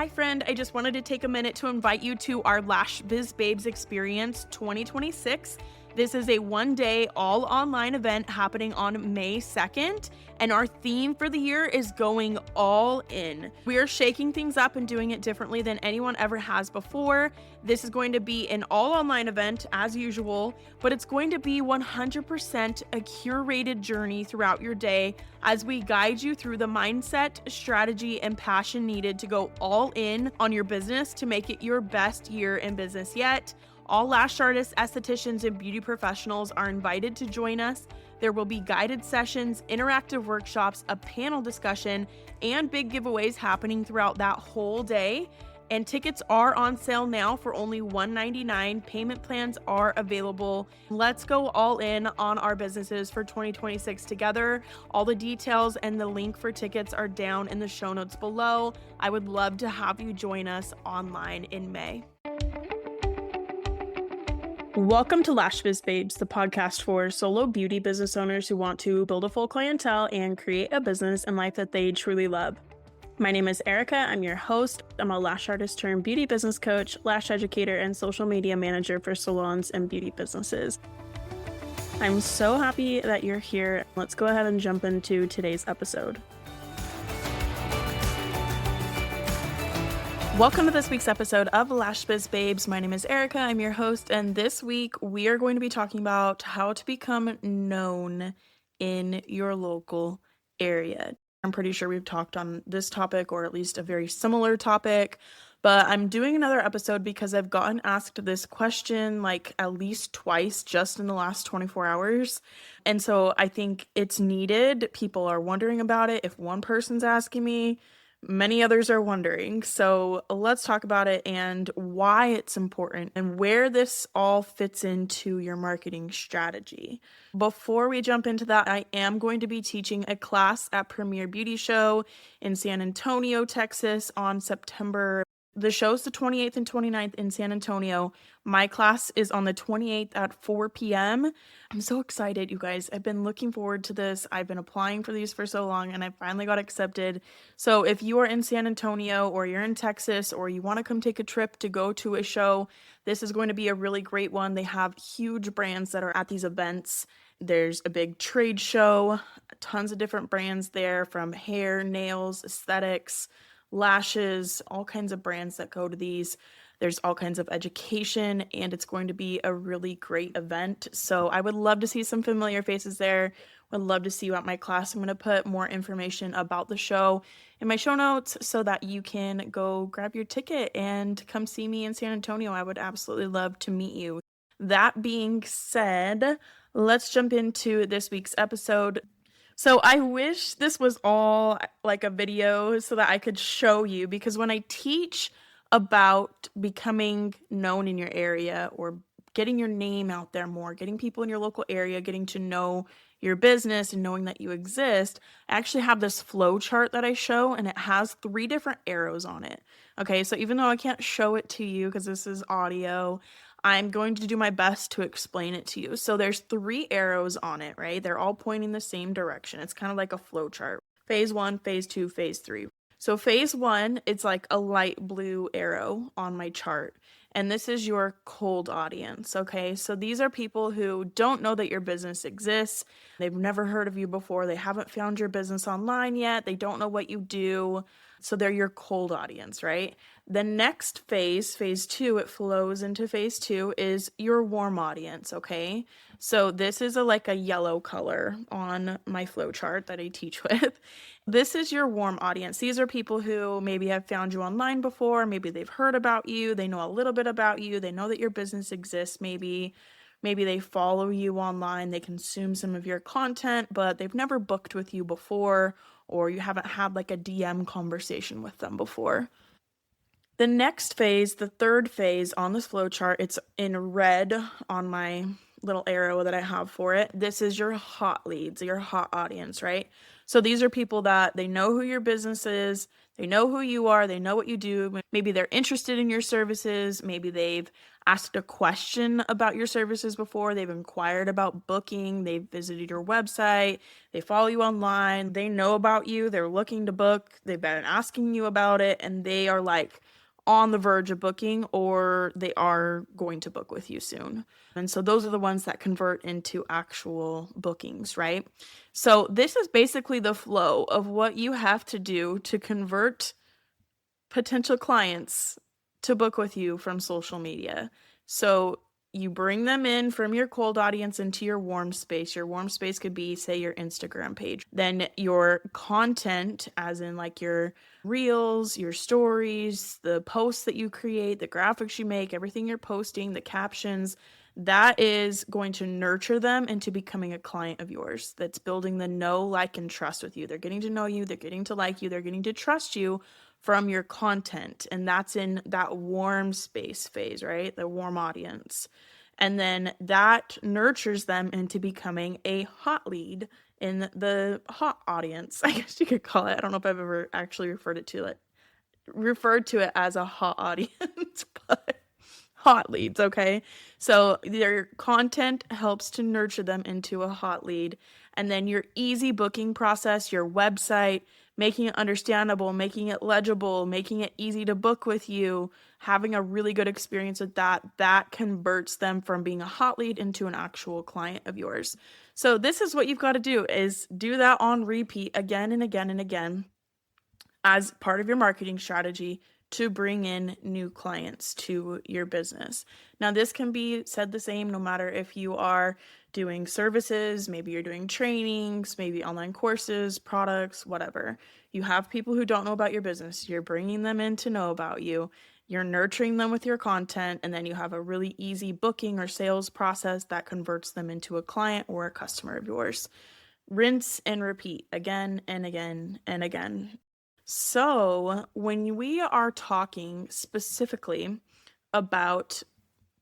Hi friend, I just wanted to take a minute to invite you to our Lash Biz Babes Experience 2026. This is a one-day all online event happening on May 2nd, and our theme for the year is going all in. We are shaking things up and doing it differently than anyone ever has before. This is going to be an all online event as usual, but it's going to be 100% a curated journey throughout your day as we guide you through the mindset, strategy, and passion needed to go all in on your business to make it your best year in business yet. All lash artists, estheticians, and beauty professionals are invited to join us. There will be guided sessions, interactive workshops, a panel discussion, and big giveaways happening throughout that whole day. And tickets are on sale now for only $199. Payment plans are available. Let's go all in on our businesses for 2026 together. All the details and the link for tickets are down in the show notes below. I would love to have you join us online in May. Welcome to Lash Biz Babes, the podcast for solo beauty business owners who want to build a full clientele and create a business and life that they truly love. My name is Erica. I'm your host. I'm a lash artist turned beauty business coach, lash educator, and social media manager for salons and beauty businesses. I'm so happy that you're here. Let's go ahead and jump into today's episode. Welcome to this week's episode of Lash Biz Babes. My name is Erica. I'm your host, and this week we are going to be talking about how to become known in your local area. I'm pretty sure we've talked on this topic, or at least a very similar topic, but I'm doing another episode because I've gotten asked this question like at least twice just in the last 24 hours. And so I think it's needed. People are wondering about it. If one person's asking me, many others are wondering. So let's talk about it and why it's important and where this all fits into your marketing strategy. Before we jump into that, I am going to be teaching a class at Premier Beauty Show in San Antonio, Texas on September. The show's the 28th and 29th in San Antonio. My class is on the 28th at 4 p.m. I'm so excited, you guys. I've been looking forward to this. I've been applying for these for so long, and I finally got accepted. So if you are in San Antonio or you're in Texas or you want to come take a trip to go to a show, this is going to be a really great one. They have huge brands that are at these events. There's a big trade show, tons of different brands there from hair, nails, aesthetics, lashes, all kinds of brands that go to these. There's all kinds of education, and it's going to be a really great event. So I would love to see some familiar faces there. Would love to see you at my class. I'm going to put more information about the show in my show notes so that you can go grab your ticket and come see me in San Antonio. I would absolutely love to meet you. That being said, let's jump into this week's episode. So I wish this was all like a video so that I could show you, because when I teach about becoming known in your area or getting your name out there more, getting people in your local area, getting to know your business and knowing that you exist, I actually have this flow chart that I show, and it has 3 different arrows on it. Okay, so even though I can't show it to you because this is audio, I'm going to do my best to explain it to you. So there's 3 arrows on it, right? They're all pointing the same direction. It's kind of like a flow chart. Phase 1, phase 2, phase 3. So phase 1, it's like a light blue arrow on my chart. And this is your cold audience, okay? So these are people who don't know that your business exists. They've never heard of you before. They haven't found your business online yet. They don't know what you do. So they're your cold audience, right? The next phase, phase 2, it flows into phase 2, is your warm audience, okay? So this is like a yellow color on my flow chart that I teach with. This is your warm audience. These are people who maybe have found you online before. Maybe they've heard about you. They know a little bit about you. They know that your business exists. Maybe they follow you online. They consume some of your content, but they've never booked with you before, or you haven't had like a DM conversation with them before. The next phase, the third phase on this flow chart, it's in red on my little arrow that I have for it. This is your hot leads, your hot audience, right? So these are people that they know who your business is, they know who you are, they know what you do. Maybe they're interested in your services, maybe they've asked a question about your services before, they've inquired about booking, they've visited your website, they follow you online, they know about you, they're looking to book, they've been asking you about it, and they are like on the verge of booking, or they are going to book with you soon. And so those are the ones that convert into actual bookings, right? So this is basically the flow of what you have to do to convert potential clients to book with you from social media. So you bring them in from your cold audience into your warm space. Your warm space could be, say, your Instagram page. Then your content, as in like your reels, your stories, the posts that you create, the graphics you make, everything you're posting, the captions, that is going to nurture them into becoming a client of yours. That's building the know, like, and trust with you. They're getting to know you, they're getting to like you, they're getting to trust you from your content. And that's in that warm space phase, right? The warm audience. And then that nurtures them into becoming a hot lead in the hot audience, I guess you could call it. I don't know if I've ever actually referred to it as a hot audience, but hot leads, okay? So their content helps to nurture them into a hot lead. And then your easy booking process, your website, making it understandable, making it legible, making it easy to book with you, having a really good experience with that converts them from being a hot lead into an actual client of yours. So this is what you've got to do, is do that on repeat again and again and again as part of your marketing strategy to bring in new clients to your business. Now, this can be said the same no matter if you are doing services, maybe you're doing trainings, maybe online courses, products, whatever. You have people who don't know about your business. You're bringing them in to know about you. You're nurturing them with your content, and then you have a really easy booking or sales process that converts them into a client or a customer of yours. Rinse and repeat again and again and again. So, when we are talking specifically about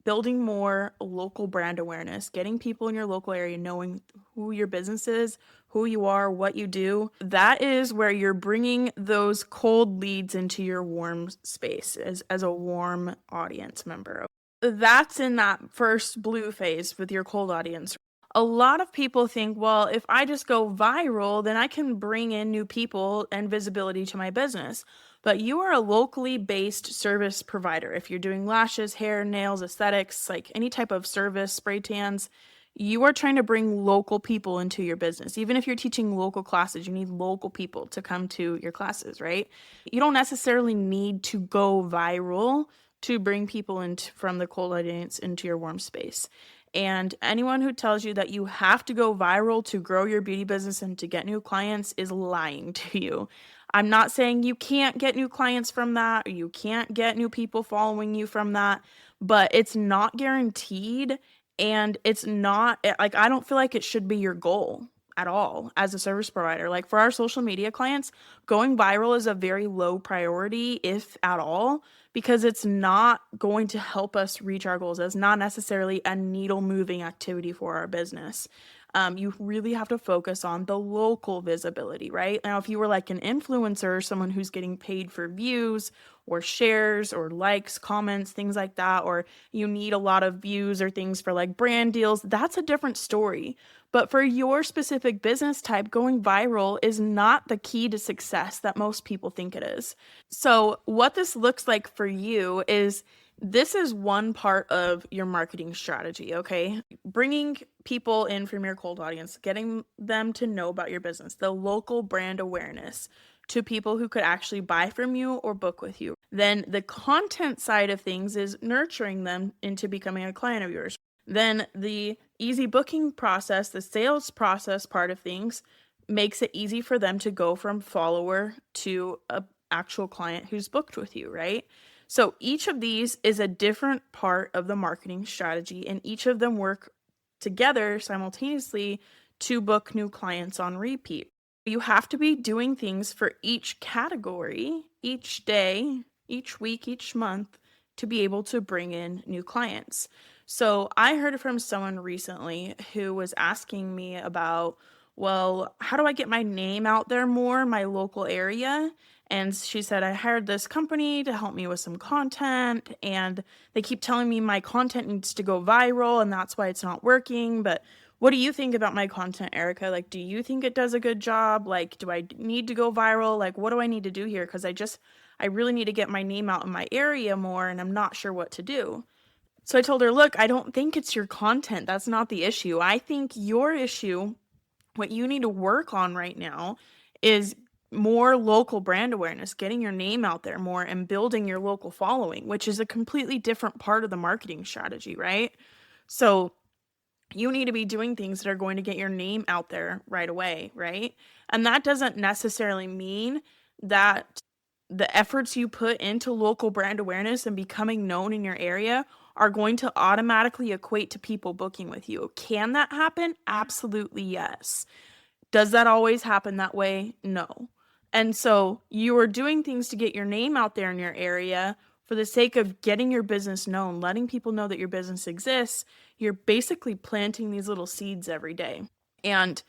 building more local brand awareness, getting people in your local area knowing who your business is, who you are, what you do, that is where you're bringing those cold leads into your warm space as a warm audience member. That's in that first blue phase with your cold audience. A lot of people think, well, if I just go viral, then I can bring in new people and visibility to my business. But you are a locally based service provider. If you're doing lashes, hair, nails, aesthetics, like any type of service, spray tans, you are trying to bring local people into your business. Even if you're teaching local classes, you need local people to come to your classes, right? You don't necessarily need to go viral to bring people into from the cold audience into your warm space. And anyone who tells you that you have to go viral to grow your beauty business and to get new clients is lying to you. I'm not saying you can't get new clients from that, or you can't get new people following you from that, but it's not guaranteed. And it's not like, I don't feel like it should be your goal at all as a service provider. Like for our social media clients, going viral is a very low priority, if at all, because it's not going to help us reach our goals. It's not necessarily a needle moving activity for our business. You really have to focus on the local visibility, right? Now, if you were like an influencer, someone who's getting paid for views or shares or likes, comments, things like that, or you need a lot of views or things for like brand deals, that's a different story. But for your specific business type, going viral is not the key to success that most people think it is. So, what this looks like for you is this is one part of your marketing strategy, okay? Bringing people in from your cold audience, getting them to know about your business, the local brand awareness to people who could actually buy from you or book with you. Then the content side of things is nurturing them into becoming a client of yours. Then the easy booking process, the sales process part of things, makes it easy for them to go from follower to a actual client who's booked with you, right? So each of these is a different part of the marketing strategy, and each of them work together simultaneously to book new clients on repeat. You have to be doing things for each category, each day, each week, each month to be able to bring in new clients. So I heard from someone recently who was asking me about, well, how do I get my name out there more in my local area? And she said, I hired this company to help me with some content, and they keep telling me my content needs to go viral, and that's why it's not working. But what do you think about my content, Erica? Like, do you think it does a good job? Like, do I need to go viral? Like, what do I need to do here? Because I really need to get my name out in my area more, and I'm not sure what to do. So I told her, look, I don't think it's your content. That's not the issue. I think your issue, what you need to work on right now, is more local brand awareness, getting your name out there more and building your local following, which is a completely different part of the marketing strategy, right? So you need to be doing things that are going to get your name out there right away, right? And that doesn't necessarily mean that the efforts you put into local brand awareness and becoming known in your area are going to automatically equate to people booking with you. Can that happen? Absolutely, yes. Does that always happen that way? No. And so you are doing things to get your name out there in your area for the sake of getting your business known, letting people know that your business exists. You're basically planting these little seeds every day and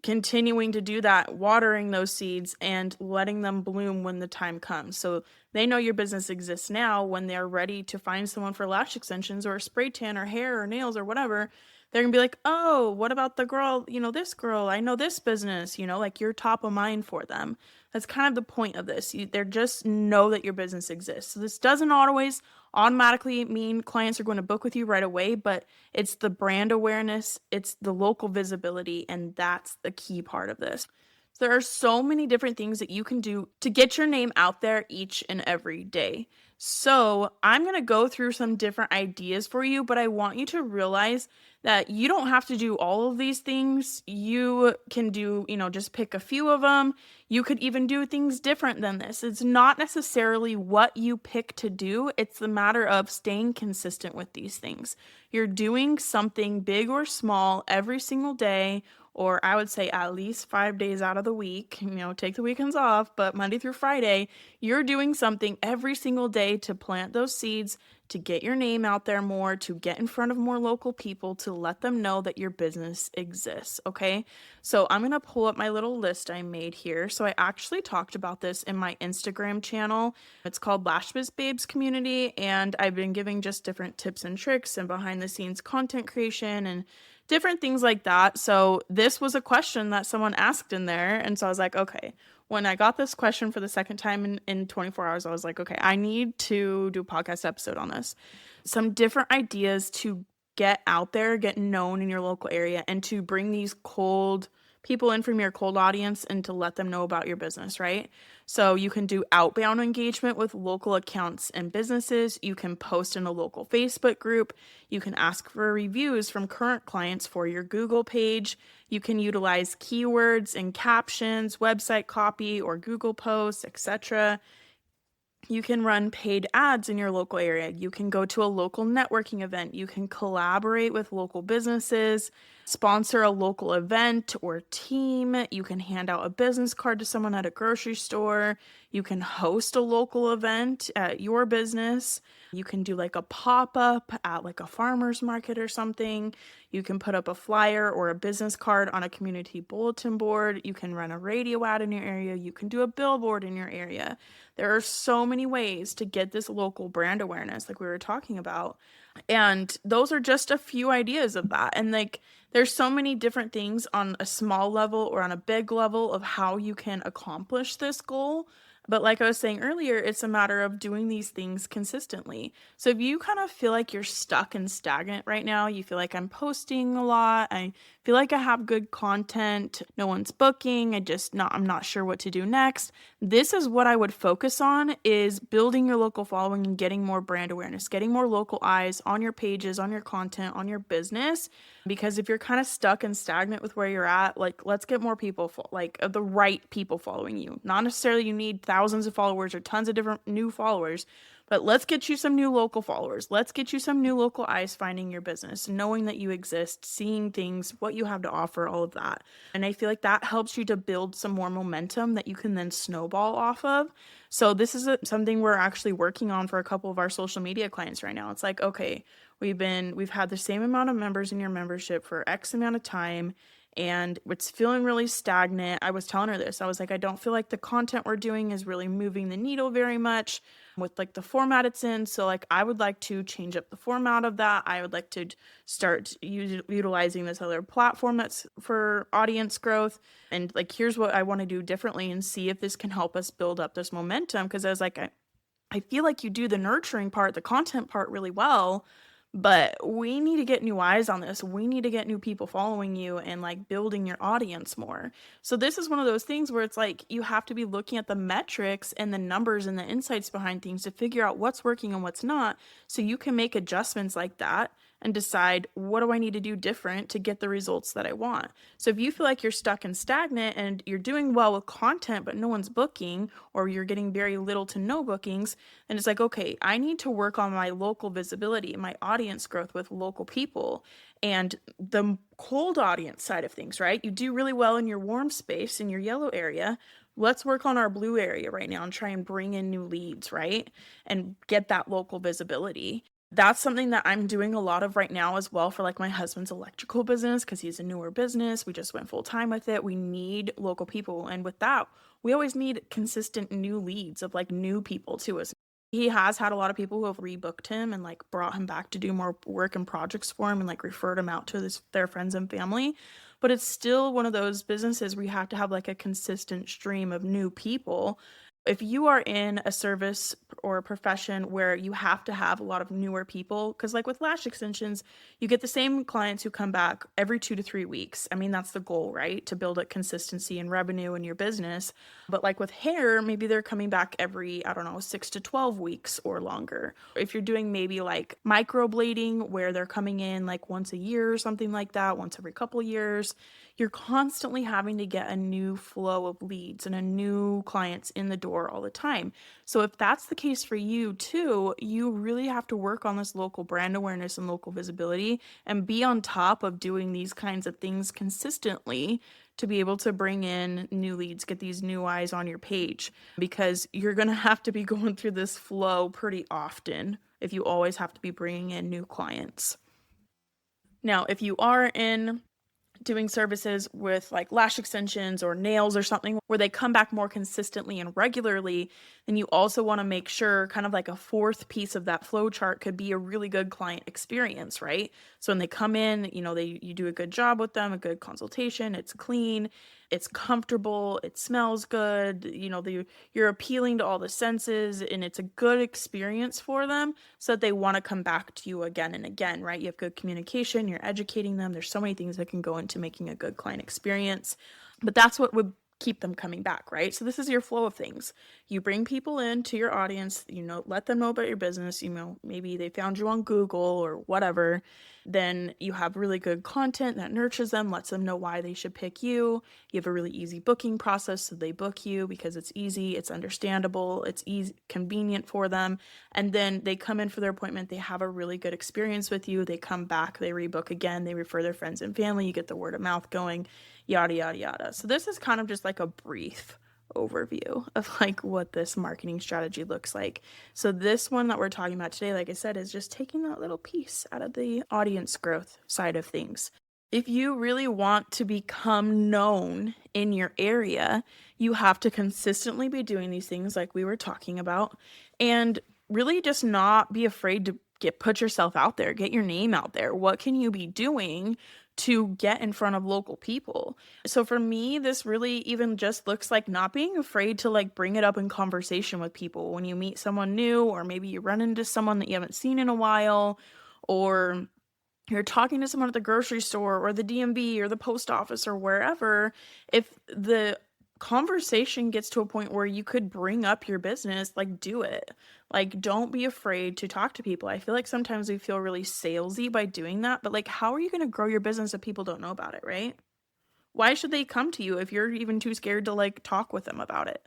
continuing to do that, watering those seeds and letting them bloom when the time comes. So they know your business exists now. When they're ready to find someone for lash extensions or a spray tan or hair or nails or whatever, they're gonna be like, oh, what about the girl, this girl, I know this business, like you're top of mind for them. That's kind of the point of this. They're just know that your business exists. So this doesn't always automatically mean clients are going to book with you right away, but it's the brand awareness, it's the local visibility, and that's the key part of this. So there are so many different things that you can do to get your name out there each and every day. So I'm going to go through some different ideas for you, but I want you to realize that you don't have to do all of these things. You can do, just pick a few of them. You could even do things different than this. It's not necessarily what you pick to do. It's the matter of staying consistent with these things. You're doing something big or small every single day, or I would say at least 5 days out of the week, take the weekends off, but Monday through Friday, you're doing something every single day to plant those seeds, to get your name out there more, to get in front of more local people, to let them know that your business exists, okay? So I'm going to pull up my little list I made here. So I actually talked about this in my Instagram channel. It's called LashBiz Babes Community, and I've been giving just different tips and tricks and behind the scenes content creation and different things like that. So this was a question that someone asked in there, and so I was like, okay, when I got this question for the second time in 24 hours, I was like, okay, I need to do a podcast episode on this. Some different ideas to get out there, get known in your local area, and to bring these cold people in from your cold audience and to let them know about your business, right? So you can do outbound engagement with local accounts and businesses. You can post in a local Facebook group. You can ask for reviews from current clients for your Google page. You can utilize keywords and captions, website copy, or Google posts, etc. You can run paid ads in your local area. You can go to a local networking event. You can collaborate with local businesses, sponsor a local event or team. You can hand out a business card to someone at a grocery store. You can host a local event at your business. You can do like a pop-up at like a farmer's market or something. You can put up a flyer or a business card on a community bulletin board. You can run a radio ad in your area. You can do a billboard in your area. There are so many ways to get this local brand awareness, like we were talking about. And those are just a few ideas of that. And like, there's so many different things on a small level or on a big level of how you can accomplish this goal. But like I was saying earlier, it's a matter of doing these things consistently. So if you kind of feel like you're stuck and stagnant right now, you feel like I'm posting a lot, I feel like I have good content, no one's booking, I'm not sure what to do next. This is what I would focus on, is building your local following and getting more brand awareness, getting more local eyes on your pages, on your content, on your business. Because if you're kind of stuck and stagnant with where you're at, like, let's get more people, the right people following you. Not necessarily you need thousands of followers or tons of different new followers, but let's get you some new local followers. Let's get you some new local eyes finding your business, knowing that you exist, seeing things, what you have to offer, all of that. And I feel like that helps you to build some more momentum that you can then snowball off of. So this is something we're actually working on for a couple of our social media clients right now. It's like, okay, we've had the same amount of members in your membership for X amount of time, and it's feeling really stagnant. I was telling her this. I was like, I don't feel like the content we're doing is really moving the needle very much with like the format it's in. So like I would like to change up the format of that. I would like to start utilizing this other platform that's for audience growth. And like, here's what I want to do differently and see if this can help us build up this momentum. Because I was like, I feel like you do the nurturing part, the content part really well, but we need to get new eyes on this. We need to get new people following you and like building your audience more. So this is one of those things where it's like you have to be looking at the metrics and the numbers and the insights behind things to figure out what's working and what's not, so you can make adjustments like that and decide, what do I need to do different to get the results that I want? So if you feel like you're stuck and stagnant and you're doing well with content, but no one's booking, or you're getting very little to no bookings, then it's like, okay, I need to work on my local visibility, my audience growth with local people, and the cold audience side of things, right? You do really well in your warm space, in your yellow area. Let's work on our blue area right now and try and bring in new leads, right? And get that local visibility. That's something that I'm doing a lot of right now as well for like my husband's electrical business, because he's a newer business. We just went full time with it. We need local people. And with that, we always need consistent new leads of like new people to us. He has had a lot of people who have rebooked him and like brought him back to do more work and projects for him and like referred him out to their friends and family. But it's still one of those businesses where you have to have like a consistent stream of new people. If you are in a service or a profession where you have to have a lot of newer people, because like with lash extensions, you get the same clients who come back every 2 to 3 weeks. I mean, that's the goal, right? To build a consistency and revenue in your business. But like with hair, maybe they're coming back every, I don't know, 6 to 12 weeks or longer. If you're doing maybe like microblading where they're coming in like once a year or something like that, once every couple years, you're constantly having to get a new flow of leads and a new clients in the door all the time. So if that's the case for you too, you really have to work on this local brand awareness and local visibility and be on top of doing these kinds of things consistently to be able to bring in new leads, get these new eyes on your page, because you're going to have to be going through this flow pretty often if you always have to be bringing in new clients. Now, if you are in doing services with like lash extensions or nails or something where they come back more consistently and regularly, then you also want to make sure kind of like a fourth piece of that flow chart could be a really good client experience, right? So when they come in, you do a good job with them, a good consultation, it's clean, it's comfortable, it smells good, you're appealing to all the senses, and it's a good experience for them so that they want to come back to you again and again, right? You have good communication, you're educating them. There's so many things that can go into making a good client experience, but that's what would keep them coming back, right? So this is your flow of things. You bring people into your audience, let them know about your business, maybe they found you on Google or whatever. Then you have really good content that nurtures them, lets them know why they should pick you. You have a really easy booking process, so they book you because it's easy, it's understandable, it's easy, convenient for them. And then they come in for their appointment, they have a really good experience with you, they come back, they rebook again, they refer their friends and family, you get the word of mouth going, yada, yada, yada. So this is kind of just like a brief overview of like what this marketing strategy looks like. So this one that we're talking about today, like I said, is just taking that little piece out of the audience growth side of things. If you really want to become known in your area, you have to consistently be doing these things like we were talking about, and really just not be afraid to put yourself out there, get your name out there. What can you be doing to get in front of local people? So for me, this really even just looks like not being afraid to like bring it up in conversation with people when you meet someone new, or maybe you run into someone that you haven't seen in a while, or you're talking to someone at the grocery store or the DMV or the post office or wherever. If the conversation gets to a point where you could bring up your business, like do it. Like, don't be afraid to talk to people. I feel like sometimes we feel really salesy by doing that, but like, how are you going to grow your business if people don't know about it, right? Why should they come to you if you're even too scared to like talk with them about it?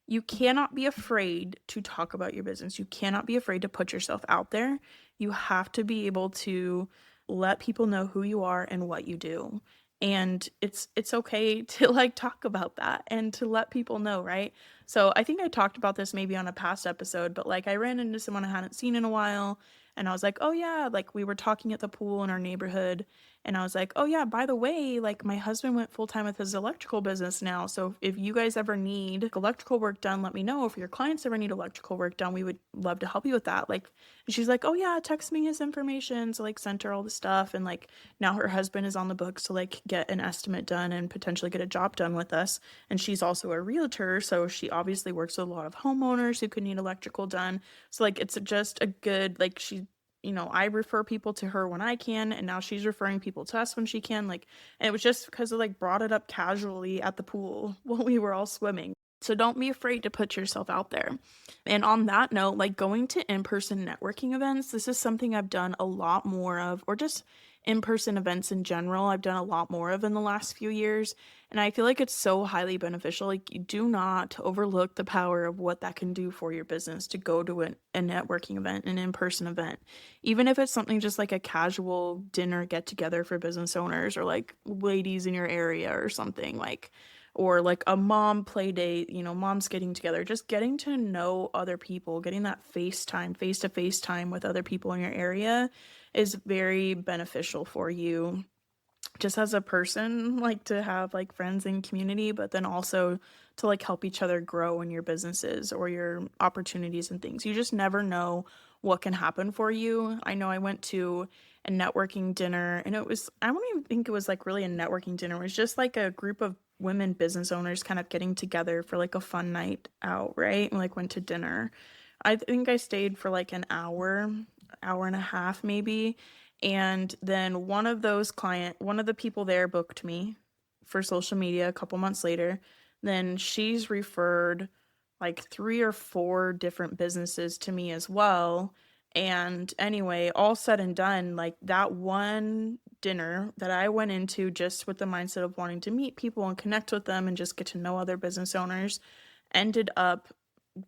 You cannot be afraid to talk about your business. You cannot be afraid to put yourself out there. You have to be able to let people know who you are and what you do. And it's okay to like talk about that and to let people know, right? So I think I talked about this maybe on a past episode, but like I ran into someone I hadn't seen in a while, And I was like, "Oh yeah," like we were talking at the pool in our neighborhood, and I was like, "Oh yeah, by the way, like my husband went full time with his electrical business now. So if you guys ever need electrical work done, let me know. If your clients ever need electrical work done, we would love to help you with that." Like, and she's like, "Oh yeah, text me his information." So like sent her all the stuff, and like now her husband is on the books to like get an estimate done and potentially get a job done with us. And she's also a realtor, so she obviously works with a lot of homeowners who could need electrical done. So like it's just a good like she I refer people to her when I can, and now she's referring people to us when she can. Like, and it was just because I like brought it up casually at the pool while we were all swimming. So don't be afraid to put yourself out there. And on that note, like going to in-person networking events, this is something I've done a lot more of, or just in-person events in general, I've done a lot more of in the last few years. And I feel like it's so highly beneficial. Like, you do not overlook the power of what that can do for your business to go to a networking event, an in-person event. Even if it's something just like a casual dinner get together for business owners or like ladies in your area or something like, or like a mom play date, moms getting together, just getting to know other people, getting that FaceTime, face to face time with other people in your area is very beneficial for you just as a person, like to have like friends and community, but then also to like help each other grow in your businesses or your opportunities and things. You just never know what can happen for you. I know I went to a networking dinner, and I don't even think it was like really a networking dinner. It was just like a group of women business owners kind of getting together for like a fun night out, right? And like went to dinner. I think I stayed for like an hour and a half maybe. And then one of the people there booked me for social media a couple months later. Then she's referred like three or four different businesses to me as well. And anyway, all said and done, like that one dinner that I went into just with the mindset of wanting to meet people and connect with them and just get to know other business owners ended up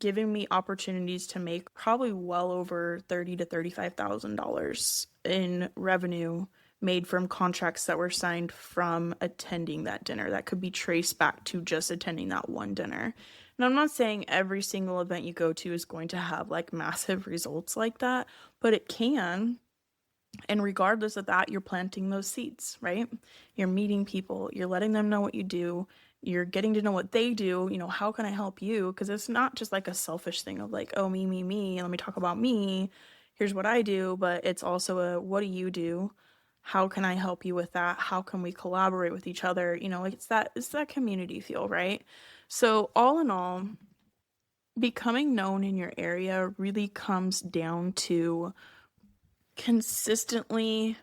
giving me opportunities to make probably well over $30,000 to $35,000 in revenue made from contracts that were signed from attending that dinner that could be traced back to just attending that one dinner. And I'm not saying every single event you go to is going to have like massive results like that, but it can. And regardless of that, you're planting those seeds, right? You're meeting people, you're letting them know what you do, you're getting to know what they do. How can I help you? Because it's not just like a selfish thing of like, oh, me, let me talk about me. Here's what I do. But it's also what do you do? How can I help you with that? How can we collaborate with each other? Like it's that community feel, right? So all in all, becoming known in your area really comes down to consistently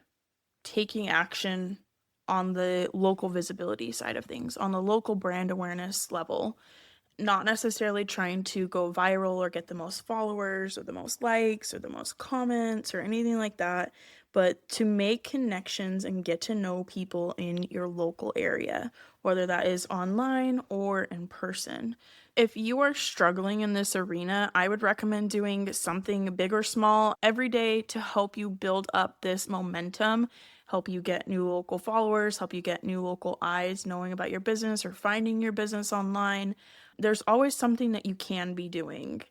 taking action on the local visibility side of things, on the local brand awareness level, not necessarily trying to go viral or get the most followers or the most likes or the most comments or anything like that, but to make connections and get to know people in your local area, whether that is online or in person. If you are struggling in this arena, I would recommend doing something big or small every day to help you build up this momentum, help you get new local followers, help you get new local eyes knowing about your business or finding your business online. There's always something that you can be doing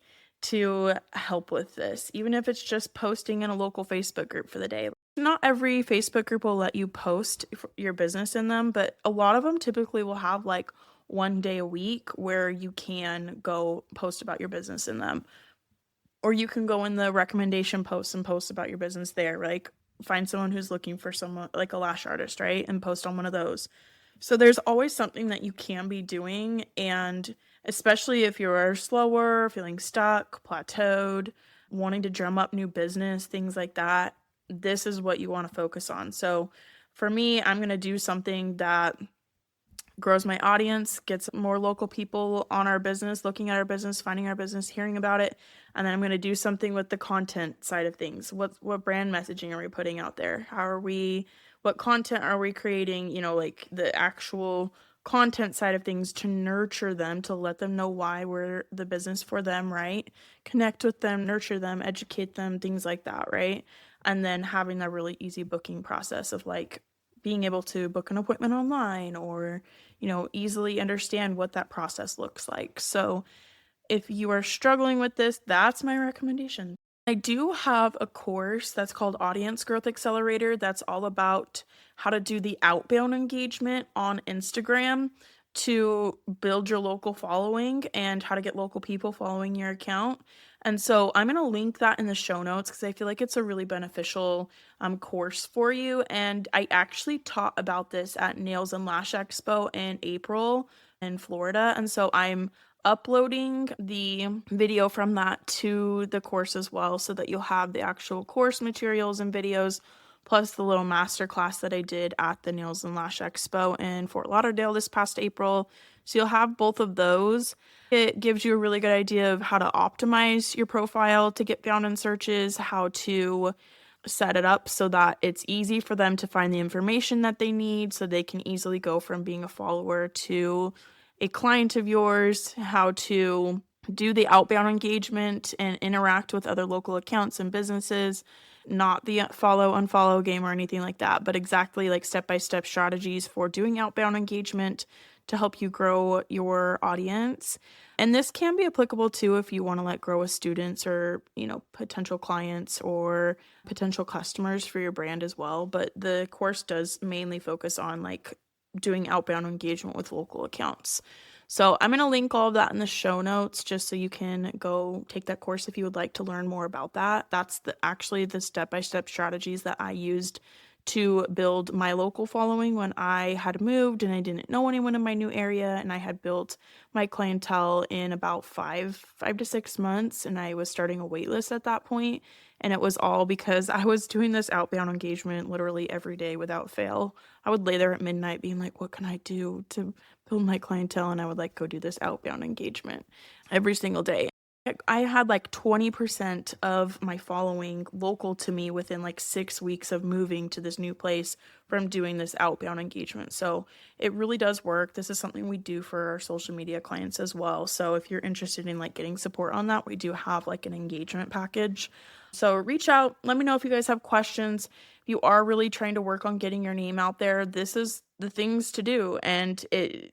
to help with this, even if it's just posting in a local Facebook group for the day. Not every Facebook group will let you post your business in them, but a lot of them typically will have like one day a week where you can go post about your business in them. Or you can go in the recommendation posts and post about your business there, like find someone who's looking for someone like a lash artist, right? And post on one of those. So there's always something that you can be doing, and especially if you're slower, feeling stuck, plateaued, wanting to drum up new business, things like that, this is what you want to focus on. So for me, I'm going to do something that grows my audience, gets more local people on our business, looking at our business, finding our business, hearing about it. And then I'm going to do something with the content side of things. What brand messaging are we putting out there? What content are we creating? Like the actual content side of things to nurture them, to let them know why we're the business for them, right? Connect with them, nurture them, educate them, things like that, right? And then having that really easy booking process of like being able to book an appointment online or easily understand what that process looks like. So if you are struggling with this, that's my recommendation. I do have a course that's called Audience Growth Accelerator that's all about how to do the outbound engagement on Instagram to build your local following and how to get local people following your account. And so I'm going to link that in the show notes because I feel like it's a really beneficial course for you. And I actually taught about this at Nails and Lash Expo in April in Florida. And so I'm uploading the video from that to the course as well so that you'll have the actual course materials and videos plus the little masterclass that I did at the Nails and Lash Expo in Fort Lauderdale this past April. So you'll have both of those. It gives you a really good idea of how to optimize your profile to get found in searches, how to set it up so that it's easy for them to find the information that they need so they can easily go from being a follower to a client of yours, how to do the outbound engagement and interact with other local accounts and businesses, not the follow unfollow game or anything like that, but exactly like step-by-step strategies for doing outbound engagement to help you grow your audience. And this can be applicable too if you want to grow with students or, potential clients or potential customers for your brand as well. But the course does mainly focus on doing outbound engagement with local accounts. So I'm going to link all of that in the show notes just so you can go take that course if you would like to learn more about that. That's actually the step-by-step strategies that I used to build my local following when I had moved and I didn't know anyone in my new area, and I had built my clientele in about 5 to 6 months, and I was starting a wait list at that point. And it was all because I was doing this outbound engagement literally every day without fail. I would lay there at midnight being like, what can I do to build my clientele? And I would go do this outbound engagement every single day. I had 20% of my following local to me within 6 weeks of moving to this new place from doing this outbound engagement. So it really does work. This is something we do for our social media clients as well. So if you're interested in getting support on that, we do have an engagement package. So reach out, let me know if you guys have questions. If you are really trying to work on getting your name out there, this is the things to do. And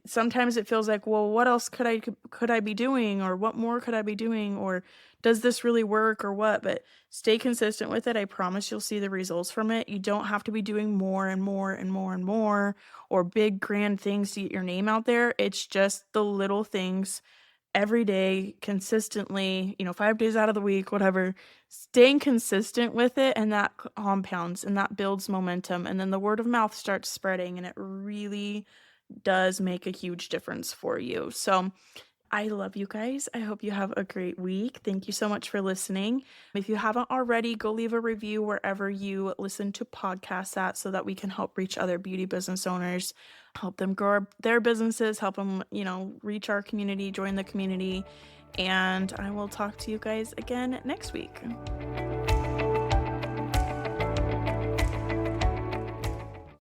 sometimes it feels like, well, what else could I be doing, or what more could I be doing, or does this really work, or what? But stay consistent with it. I promise you'll see the results from it. You don't have to be doing more and more and more and more or big grand things to get your name out there. It's just the little things every day, consistently, 5 days out of the week, whatever, staying consistent with it, and that compounds and that builds momentum. And then the word of mouth starts spreading, and it really does make a huge difference for you. So I love you guys. I hope you have a great week. Thank you so much for listening. If you haven't already, go leave a review wherever you listen to podcasts at so that we can help reach other beauty business owners, help them grow their businesses, help them, reach our community, join the community. And I will talk to you guys again next week.